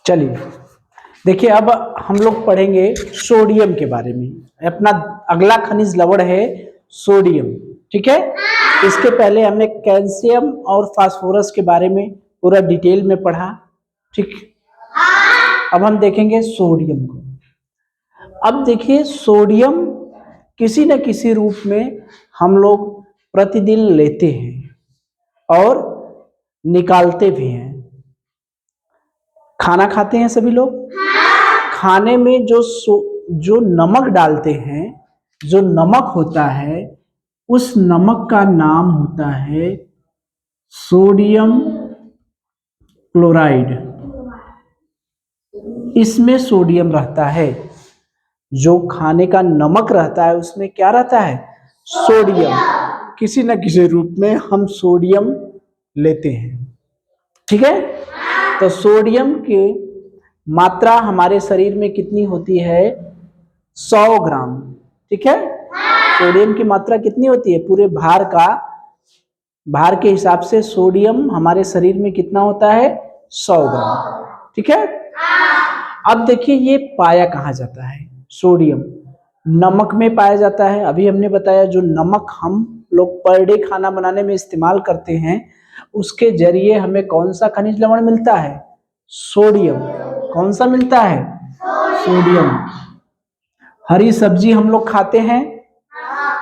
चलिए देखिए, अब हम लोग पढ़ेंगे सोडियम के बारे में। अपना अगला खनिज लवण है सोडियम, ठीक है। इसके पहले हमने कैल्शियम और फास्फोरस के बारे में पूरा डिटेल में पढ़ा, ठीक। अब हम देखेंगे सोडियम को। अब देखिए, सोडियम किसी न किसी रूप में हम लोग प्रतिदिन लेते हैं और निकालते भी हैं। खाना खाते हैं सभी लोग। खाने में जो नमक डालते हैं, जो नमक होता है, उस नमक का नाम होता है सोडियम क्लोराइड। इसमें सोडियम रहता है। जो खाने का नमक रहता है उसमें क्या रहता है? सोडियम। किसी न किसी रूप में हम सोडियम लेते हैं, ठीक है। तो सोडियम की मात्रा हमारे शरीर में कितनी होती है? 100 ग्राम, ठीक है। सोडियम की मात्रा कितनी होती है? पूरे भार के हिसाब से सोडियम हमारे शरीर में कितना होता है? 100 ग्राम, ठीक है। अब देखिए, ये पाया कहाँ जाता है? सोडियम नमक में पाया जाता है। अभी हमने बताया जो नमक हम लोग पर डे खाना बनाने में इस्तेमाल करते हैं, उसके जरिए हमें कौन सा खनिज लवण मिलता है? सोडियम। कौन सा मिलता है? सोडियम। हरी सब्जी हम लोग खाते हैं,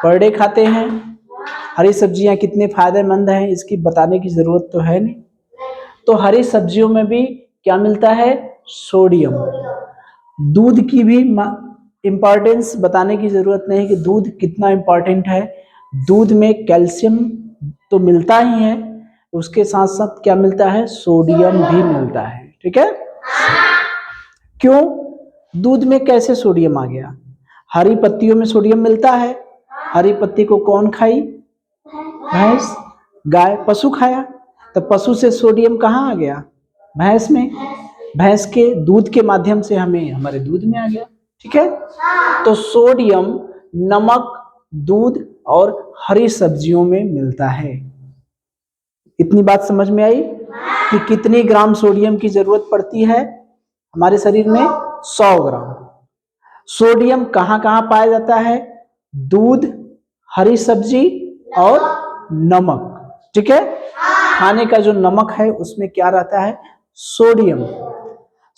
पर डे खाते हैं। हरी सब्जियां कितने फायदेमंद हैं इसकी बताने की जरूरत तो है नहीं। तो हरी सब्जियों में भी क्या मिलता है? सोडियम। दूध की भी इंपॉर्टेंस बताने की जरूरत नहीं कि दूध कितना इंपॉर्टेंट है। दूध में कैल्शियम तो मिलता ही है, उसके साथ साथ क्या मिलता है? सोडियम भी मिलता है, ठीक है। क्यों? दूध में कैसे सोडियम आ गया? हरी पत्तियों में सोडियम मिलता है। हरी पत्ती को कौन खाई? भैंस, गाय, पशु खाया। तो पशु से सोडियम कहाँ आ गया? भैंस में। भैंस के दूध के माध्यम से हमें हमारे दूध में आ गया, ठीक है। तो सोडियम नमक, दूध और हरी सब्जियों में मिलता है। इतनी बात समझ में आई कि कितनी ग्राम सोडियम की जरूरत पड़ती है हमारे शरीर में? 100 ग्राम। सोडियम कहाँ कहाँ पाया जाता है? दूध, हरी सब्जी और नमक, ठीक है। खाने का जो नमक है उसमें क्या रहता है? सोडियम।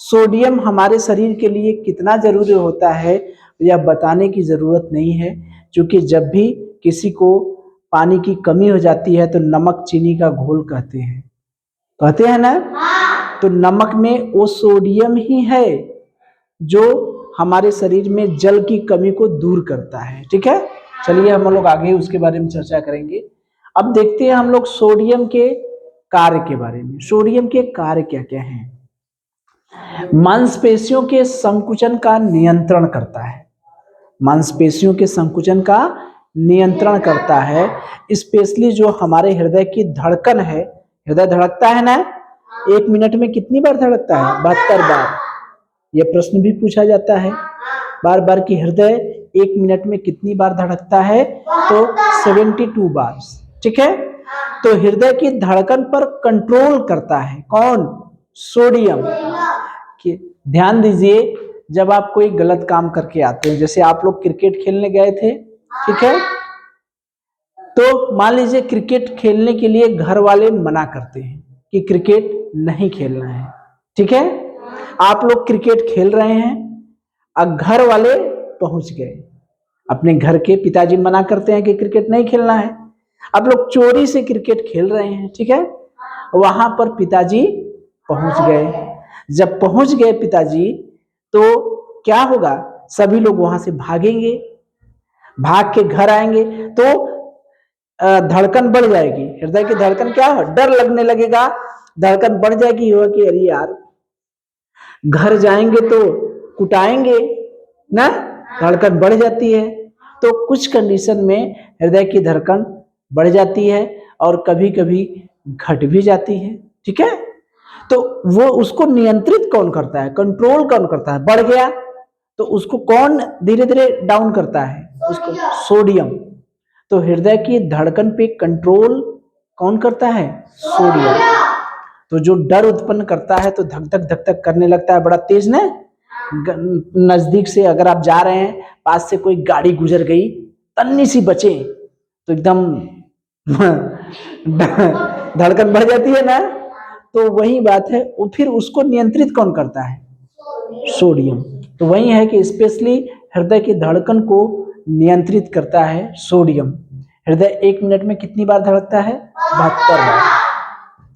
सोडियम हमारे शरीर के लिए कितना जरूरी होता है यह बताने की जरूरत नहीं है, क्योंकि जब भी किसी को पानी की कमी हो जाती है तो नमक चीनी का घोल कहते हैं ना। तो नमक में वो सोडियम ही है जो हमारे शरीर में जल की कमी को दूर करता है, ठीक है। चलिए हम लोग आगे उसके बारे में चर्चा करेंगे। अब देखते हैं हम लोग सोडियम के कार्य के बारे में। सोडियम के कार्य क्या क्या हैं? मांसपेशियों के संकुचन का नियंत्रण करता है। मांसपेशियों के संकुचन का नियंत्रण करता है। स्पेशली जो हमारे हृदय की धड़कन है, हृदय धड़कता है ना, 1 मिनट में कितनी बार धड़कता है? 72 बार। यह प्रश्न भी पूछा जाता है बार बार कि हृदय 1 मिनट में कितनी बार धड़कता है? तो 72 बार, ठीक है। तो हृदय की धड़कन पर कंट्रोल करता है कौन? सोडियम। कि ध्यान दीजिए, जब आप कोई गलत काम करके आते हैं, जैसे आप लोग क्रिकेट खेलने गए थे, ठीक है। तो मान लीजिए क्रिकेट खेलने के लिए घर वाले मना करते हैं कि क्रिकेट नहीं खेलना है, ठीक है। आप लोग क्रिकेट खेल रहे हैं, अब घर वाले पहुंच गए। अपने घर के पिताजी मना करते हैं कि क्रिकेट नहीं खेलना है। आप लोग चोरी से क्रिकेट खेल रहे हैं, ठीक है। वहां पर पिताजी पहुंच गए। जब पहुंच गए पिताजी, तो क्या होगा? सभी लोग वहां से भागेंगे, भाग के घर आएंगे तो धड़कन बढ़ जाएगी। हृदय की धड़कन क्या हो? डर लगने लगेगा, धड़कन बढ़ जाएगी। होगा कि अरे यार, घर जाएंगे तो कुटाएंगे ना, धड़कन बढ़ जाती है। तो कुछ कंडीशन में हृदय की धड़कन बढ़ जाती है और कभी कभी घट भी जाती है, ठीक है। तो वो उसको नियंत्रित कौन करता है? कंट्रोल कौन करता है? बढ़ गया तो उसको कौन धीरे धीरे डाउन करता है? उसको सोडियम। तो हृदय की धड़कन पे कंट्रोल कौन करता है? सोडियम। तो जो डर उत्पन्न करता है तो धक धक धक धक करने लगता है, बड़ा तेज ना। नजदीक से अगर आप जा रहे हैं, पास से कोई गाड़ी गुजर गई, तन्नी सी बचे तो एकदम धड़कन बढ़ जाती है ना। तो वही बात है, वो फिर उसको नियंत्रित कौन करता है? सोडियम। तो वही है कि स्पेशली हृदय की धड़कन को नियंत्रित करता है सोडियम। हृदय 1 मिनट में कितनी बार धड़कता है? 72 बार।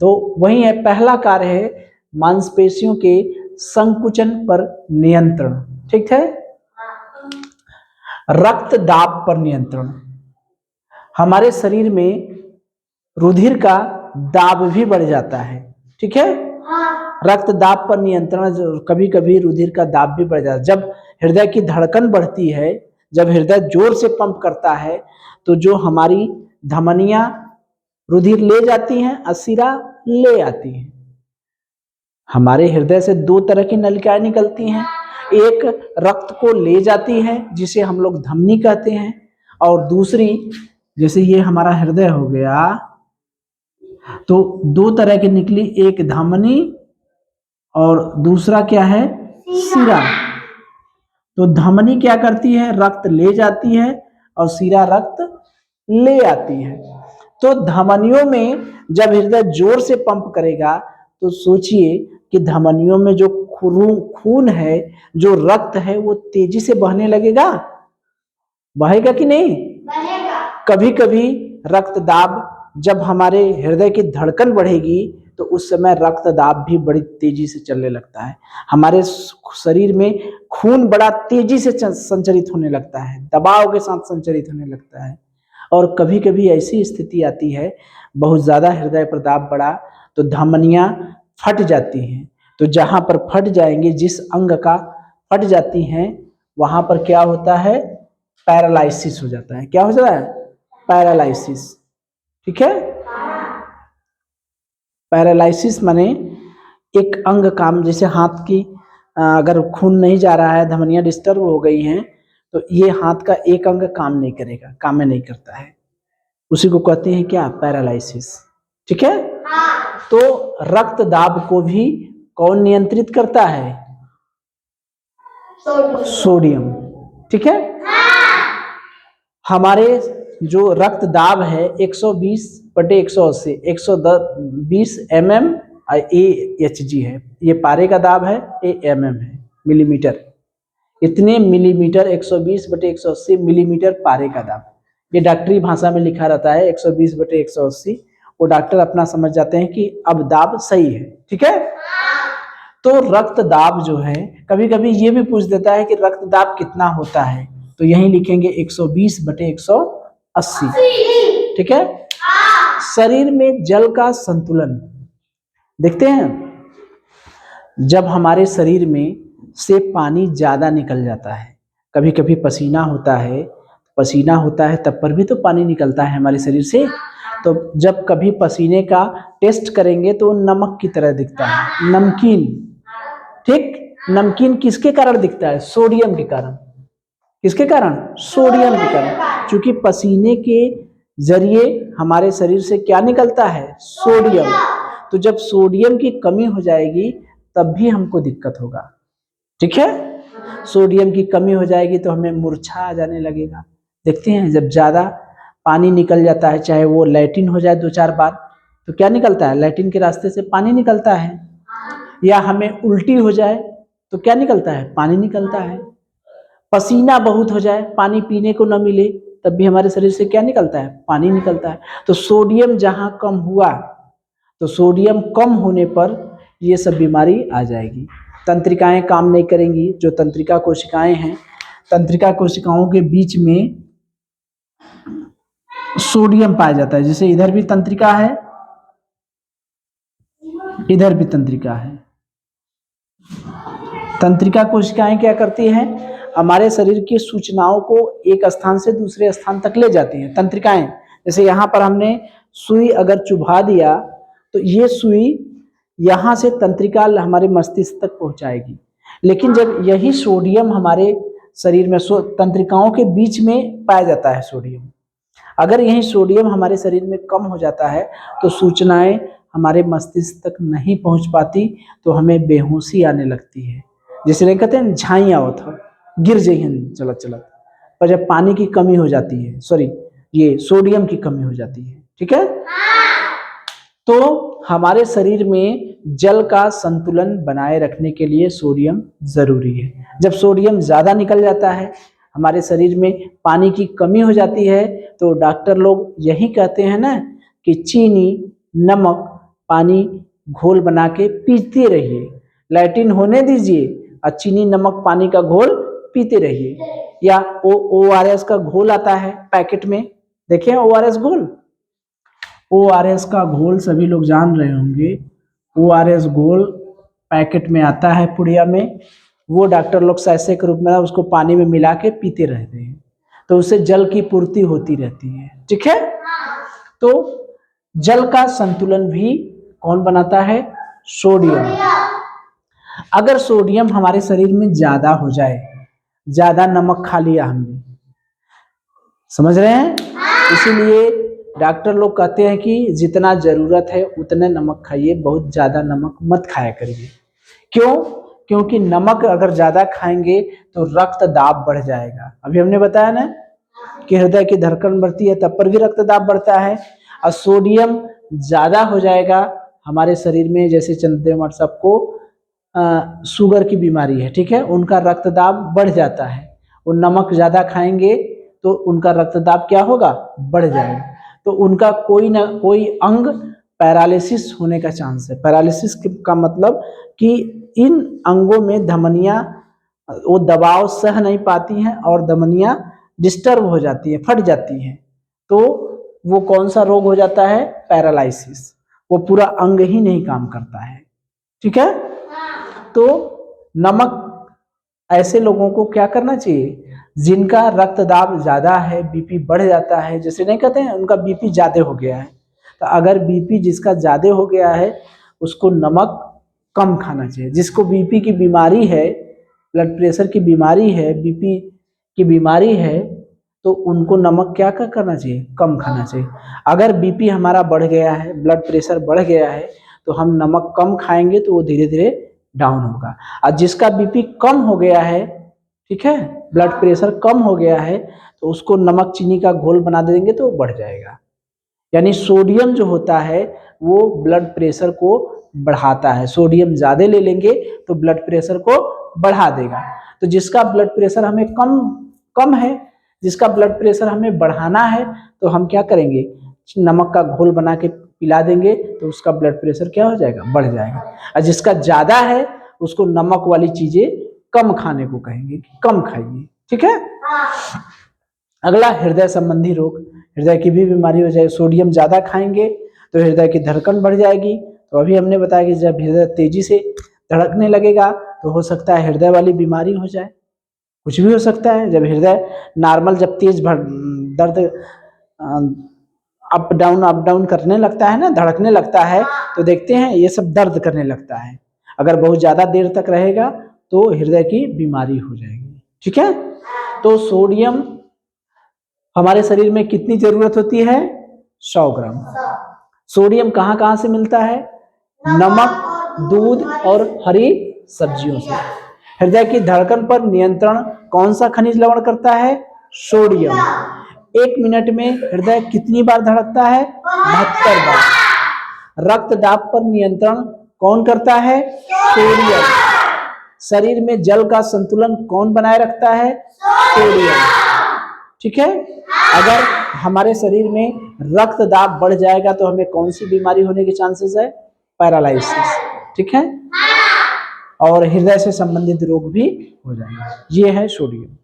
तो वही है, पहला कार्य है मांसपेशियों के संकुचन पर नियंत्रण। ठीक है। रक्त दाब पर नियंत्रण। हमारे शरीर में रुधिर का दाब भी बढ़ जाता है। ठीक है। रक्त दाब पर नियंत्रण, कभी कभी रुधिर का दाब भी बढ़ जाता है। जब हृदय की धड़कन बढ़ती है, जब हृदय जोर से पंप करता है, तो जो हमारी धमनियां रुधिर ले जाती हैं, असिरा ले आती हैं। हमारे हृदय से 2 तरह की नलिकाएं निकलती हैं। एक रक्त को ले जाती है जिसे हम लोग धमनी कहते हैं, और दूसरी, जैसे ये हमारा हृदय हो गया, तो 2 तरह की निकली, एक धमनी और दूसरा क्या है? सिरा। तो धमनी क्या करती है? रक्त ले जाती है, और सिरा रक्त ले आती है। तो धमनियों में जब हृदय जोर से पंप करेगा, तो सोचिए कि धमनियों में जो खून है, जो रक्त है, वो तेजी से बहने लगेगा। बहेगा कि नहीं? बहेगा। कभी कभी रक्त दाब, जब हमारे हृदय की धड़कन बढ़ेगी, तो उस समय रक्त दाब भी बड़ी तेजी से चलने लगता है। हमारे शरीर में खून बड़ा तेजी से संचरित होने लगता है, दबाव के साथ संचरित होने लगता है। और कभी कभी ऐसी स्थिति आती है, बहुत ज्यादा हृदय पर दाब बढ़ा तो धमनियां फट जाती हैं। तो जहां पर फट जाएंगे, जिस अंग का फट जाती हैं, वहां पर क्या होता है? पैरालाइसिस हो जाता है। क्या हो जाता है? पैरालाइसिस। ठीक है। पैरालाइसिस माने एक अंग काम, जैसे हाथ की अगर खून नहीं जा रहा है, धमनियां डिस्टर्ब हो गई हैं, तो ये हाथ का एक अंग काम नहीं करेगा, काम में नहीं करता है, उसी को कहते हैं क्या? पैरालाइसिस। ठीक है। तो रक्त दाब को भी कौन नियंत्रित करता है? सोडियम। ठीक है। हमारे जो रक्त दाब है 120/180, 120 mm AHG है। ये पारे का दाब है, ये mm है, मिलीमीटर। इतने मिलीमीटर, 120/180 मिलीमीटर पारे का दाब। ये डॉक्टरी भाषा में लिखा रहता है 120/180। वो डॉक्टर अपना समझ जाते हैं कि अब दाब सही है। ठीक है। तो रक्त दाब जो है, कभी कभी ये भी पूछ देता है कि रक्त दाब कितना होता है, तो यही लिखेंगे 120/180। ठीक है। शरीर में जल का संतुलन देखते हैं। जब हमारे शरीर में से पानी ज्यादा निकल जाता है, कभी कभी पसीना होता है, तब पर भी तो पानी निकलता है हमारे शरीर से। तो जब कभी पसीने का टेस्ट करेंगे तो नमक की तरह दिखता है, नमकीन। ठीक। नमकीन किसके कारण दिखता है? सोडियम के कारण। किसके कारण? सोडियम के कारण। क्योंकि पसीने के जरिए हमारे शरीर से क्या निकलता है? सोडियम। तो जब सोडियम की कमी हो जाएगी, तब भी हमको दिक्कत होगा। ठीक है। सोडियम की कमी हो जाएगी तो हमें मूर्छा आ जाने लगेगा। देखते हैं, जब ज्यादा पानी निकल जाता है, चाहे वो लैट्रिन हो जाए 2-4 बार, तो क्या निकलता है? लैट्रिन के रास्ते से पानी निकलता है। या हमें उल्टी हो जाए तो क्या निकलता है? पानी निकलता है। पसीना बहुत हो जाए, पानी पीने को न मिले, तब भी हमारे शरीर से क्या निकलता है? पानी निकलता है। तो सोडियम जहां कम हुआ, तो सोडियम कम होने पर ये सब बीमारी आ जाएगी। तंत्रिकाएं काम नहीं करेंगी। जो तंत्रिका कोशिकाएं हैं, तंत्रिका कोशिकाओं के बीच में सोडियम पाया जाता है। जैसे इधर भी तंत्रिका है, इधर भी तंत्रिका है। तंत्रिका कोशिकाएं क्या करती हैं? हमारे शरीर की सूचनाओं को एक स्थान से दूसरे स्थान तक ले जाती हैं। तंत्रिकाएं, जैसे यहाँ पर हमने सुई अगर चुभा दिया, तो ये सुई यहाँ से तंत्रिका हमारे मस्तिष्क तक पहुंचाएगी। लेकिन जब यही सोडियम हमारे शरीर में तंत्रिकाओं के बीच में पाया जाता है सोडियम, अगर यही सोडियम हमारे शरीर में कम हो जाता है, तो सूचनाएं हमारे मस्तिष्क तक नहीं पहुंच पाती तो हमें बेहोशी आने लगती है। जैसे नहीं कहते हैं झाई आवत हो, गिर जाइए चलत चलत। पर जब पानी की कमी हो जाती है, सॉरी ये सोडियम की कमी हो जाती है, ठीक है, तो हमारे शरीर में जल का संतुलन बनाए रखने के लिए सोडियम जरूरी है। जब सोडियम ज्यादा निकल जाता है, हमारे शरीर में पानी की कमी हो जाती है, तो डॉक्टर लोग यही कहते हैं ना कि चीनी नमक पानी घोल बना के पीते रहिए, लैट्रिन होने दीजिए और चीनी नमक पानी का घोल पीते रहिए। या ORS का घोल आता है पैकेट में, देखें ORS घोल, ORS का घोल सभी लोग जान रहे होंगे। ORS घोल पैकेट में आता है पुड़िया में, वो डॉक्टर लोग सैसे के रूप में उसको पानी में मिला के पीते रहते हैं, तो उससे जल की पूर्ति होती रहती है, ठीक है। तो जल का संतुलन भी कौन बनाता है? सोडियम। अगर सोडियम हमारे शरीर में ज्यादा हो जाए, ज्यादा नमक खा लिया हमने, समझ रहे हैं, इसीलिए डॉक्टर लोग कहते हैं कि जितना जरूरत है उतने नमक खाइए, बहुत ज्यादा नमक मत खाया करिए। क्यों? क्योंकि नमक अगर ज्यादा खाएंगे तो रक्त दाब बढ़ जाएगा। अभी हमने बताया ना कि हृदय की धड़कन बढ़ती है, तब पर भी रक्त दाब बढ़ता है। और सोडियम ज्यादा हो जाएगा हमारे शरीर में, जैसे चंद्रदेव सबको शुगर की बीमारी है, ठीक है, उनका रक्तदाब बढ़ जाता है। वो नमक ज्यादा खाएंगे तो उनका रक्तदाब क्या होगा? बढ़ जाएगा। तो उनका कोई ना कोई अंग पैरालिसिस होने का चांस है। पैरालिसिस का मतलब कि इन अंगों में धमनियां वो दबाव सह नहीं पाती हैं और धमनियां डिस्टर्ब हो जाती है, फट जाती हैं। तो वो कौन सा रोग हो जाता है? पैरालिसिस। वो पूरा अंग ही नहीं काम करता है, ठीक है। तो नमक ऐसे लोगों को क्या करना चाहिए? जिनका रक्तदाब ज्यादा है, बीपी बढ़ जाता है, जैसे नहीं कहते हैं उनका बीपी ज्यादा हो गया है, तो अगर बीपी जिसका ज्यादा हो गया है उसको नमक कम खाना चाहिए। जिसको बीपी की बीमारी है, ब्लड प्रेशर की बीमारी है, बीपी की बीमारी है, तो उनको नमक क्या करना चाहिए? कम खाना चाहिए। अगर बीपी हमारा बढ़ गया है, ब्लड प्रेशर बढ़ गया है, तो हम नमक कम खाएंगे तो वो धीरे धीरे डाउन होगा। और जिसका बीपी कम हो गया है, ठीक है, ब्लड प्रेशर कम हो गया है, तो उसको नमक चीनी का घोल बना देंगे तो बढ़ जाएगा। यानी सोडियम जो होता है वो ब्लड प्रेशर को बढ़ाता है। सोडियम ज्यादा ले लेंगे तो ब्लड प्रेशर को बढ़ा देगा। तो जिसका ब्लड प्रेशर हमें कम है, जिसका ब्लड प्रेशर हमें बढ़ाना है, तो हम क्या करेंगे? नमक का घोल बना के पिला देंगे तो उसका ब्लड प्रेशर क्या हो जाएगा? बढ़ जाएगा। और जिसका ज्यादा है उसको नमक वाली चीजें कम खाने को कहेंगे कि कम खाइए, ठीक है। अगला हृदय संबंधी रोग, हृदय की भी बीमारी हो जाए, सोडियम ज्यादा खाएंगे तो हृदय की धड़कन बढ़ जाएगी। तो अभी हमने बताया कि जब हृदय तेजी से धड़कने लगेगा तो हो सकता है हृदय वाली बीमारी हो जाए, कुछ भी हो सकता है। जब हृदय नॉर्मल जब तेज दर्द अप डाउन करने लगता है ना, धड़कने लगता है, तो देखते हैं ये सब दर्द करने लगता है। अगर बहुत ज्यादा देर तक रहेगा तो हृदय की बीमारी हो जाएगी, ठीक है। तो सोडियम हमारे शरीर में कितनी जरूरत होती है? 100 ग्राम। सोडियम कहाँ कहाँ से मिलता है? नमक, दूध और हरी सब्जियों से। हृदय की धड़कन पर नियंत्रण कौन सा खनिज लवण करता है? सोडियम। 1 मिनट में हृदय कितनी बार धड़कता है? 72 बार। रक्त दाब पर नियंत्रण कौन करता है? सोडियम। शरीर में जल का संतुलन कौन बनाए रखता है? सोडियम, ठीक है। अगर हमारे शरीर में रक्त दाब बढ़ जाएगा तो हमें कौन सी बीमारी होने के चांसेस है? पैरालिसिस, ठीक है, और हृदय से संबंधित रोग भी हो जाएंगे। ये है सोडियम।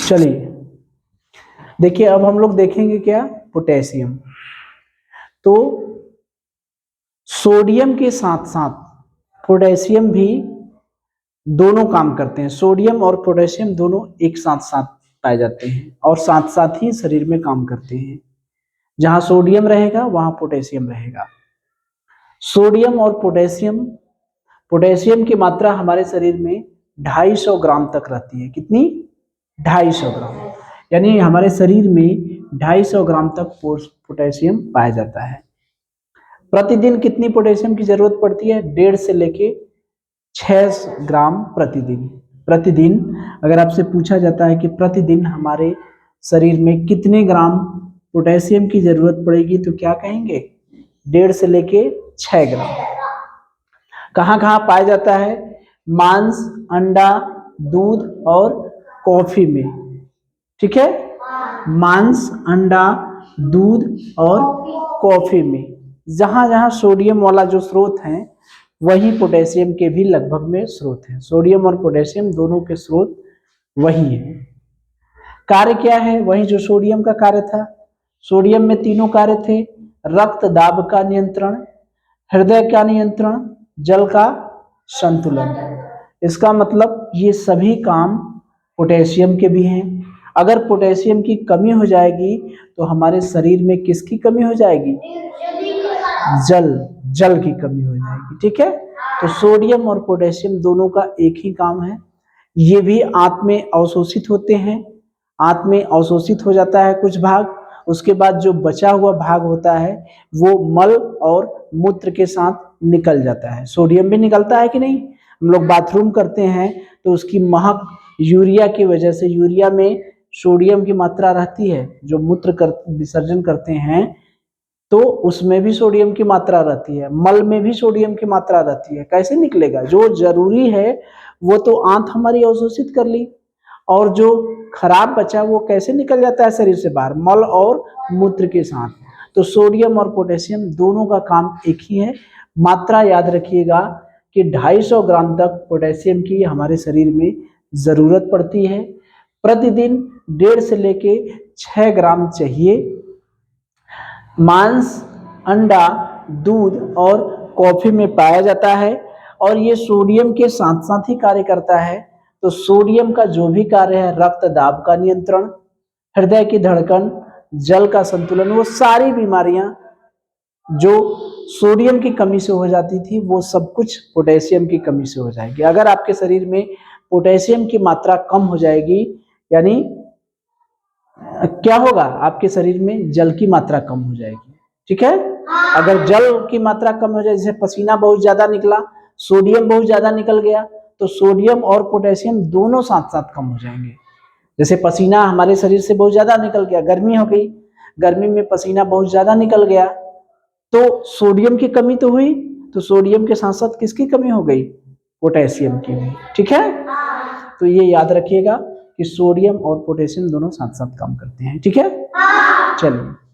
चलिए देखिए, अब हम लोग देखेंगे क्या? पोटेशियम। तो सोडियम के साथ साथ पोटेशियम भी दोनों काम करते हैं। सोडियम और पोटेशियम दोनों एक साथ साथ पाए जाते हैं और साथ साथ ही शरीर में काम करते हैं। जहां सोडियम रहेगा वहां पोटेशियम रहेगा। सोडियम और पोटेशियम की मात्रा हमारे शरीर में 250 ग्राम तक रहती है। कितनी? 250 ग्राम। यानी हमारे शरीर में 250 ग्राम तक पोटेशियम पाया जाता है। प्रतिदिन कितनी पोटेशियम की जरूरत पड़ती है? 1.5 से लेके 6 ग्राम प्रतिदिन। प्रतिदिन अगर आपसे पूछा जाता है कि प्रतिदिन हमारे शरीर में कितने ग्राम पोटेशियम की जरूरत पड़ेगी तो क्या कहेंगे? 1.5 से लेके 6 ग्राम। कहाँ कहाँ पाया जाता है? मांस, अंडा, दूध और कॉफी में। ठीक है, मांस, अंडा, दूध और कॉफी में। जहां जहां सोडियम वाला जो स्रोत है वही पोटेशियम के भी लगभग में स्रोत है। सोडियम और पोटेशियम दोनों के स्रोत वही है। कार्य क्या है? वही जो सोडियम का कार्य था। सोडियम में तीनों कार्य थे: रक्त दाब का नियंत्रण, हृदय का नियंत्रण, जल का संतुलन। इसका मतलब ये सभी काम पोटेशियम के भी हैं। अगर पोटेशियम की कमी हो जाएगी तो हमारे शरीर में किसकी कमी हो जाएगी? जल की कमी हो जाएगी। ठीक है, तो सोडियम और पोटेशियम दोनों का एक ही काम है। ये भी आंत में अवशोषित होते हैं। आंत में अवशोषित हो जाता है कुछ भाग, उसके बाद जो बचा हुआ भाग होता है वो मल और मूत्र के साथ निकल जाता है। सोडियम भी निकलता है कि नहीं? हम लोग बाथरूम करते हैं तो उसकी महक यूरिया की वजह से, यूरिया में सोडियम की मात्रा रहती है, जो मूत्र विसर्जन करते हैं तो उसमें भी सोडियम की मात्रा रहती है, मल में भी सोडियम की मात्रा रहती है। कैसे निकलेगा? जो जरूरी है वो तो आंत हमारी अवशोषित कर ली, और जो खराब बचा वो कैसे निकल जाता है शरीर से बाहर? मल और मूत्र के साथ। तो सोडियम और पोटेशियम दोनों का काम एक ही है। मात्रा याद रखिएगा कि 250 ग्राम तक पोटेशियम की हमारे शरीर में जरूरत पड़ती है। प्रतिदिन 1.5 से लेके 6 ग्राम चाहिए। मांस, अंडा, दूध और कॉफी में पाया जाता है, और ये सोडियम के साथ साथ ही कार्य करता है। तो सोडियम का जो भी कार्य है, रक्त दाब का नियंत्रण, हृदय की धड़कन, जल का संतुलन, वो सारी बीमारियां जो सोडियम की कमी से हो जाती थी वो सब कुछ पोटेशियम की कमी से हो जाएगी। अगर आपके शरीर में पोटेशियम की मात्रा कम हो जाएगी, यानी क्या होगा? आपके शरीर में जल की मात्रा कम हो जाएगी। ठीक है, अगर जल की मात्रा कम हो जाए, जैसे पसीना बहुत ज्यादा निकला, सोडियम बहुत ज्यादा निकल गया, तो सोडियम और पोटेशियम दोनों साथ साथ कम हो जाएंगे। जैसे पसीना हमारे शरीर से बहुत ज्यादा निकल गया, गर्मी हो गई, गर्मी में पसीना बहुत ज्यादा निकल गया तो सोडियम की कमी तो हुई, तो सोडियम के साथ साथ किसकी कमी हो गई? पोटेशियम की भी। ठीक है, तो ये याद रखिएगा कि सोडियम और पोटेशियम दोनों साथ साथ काम करते हैं। ठीक है, चलिए।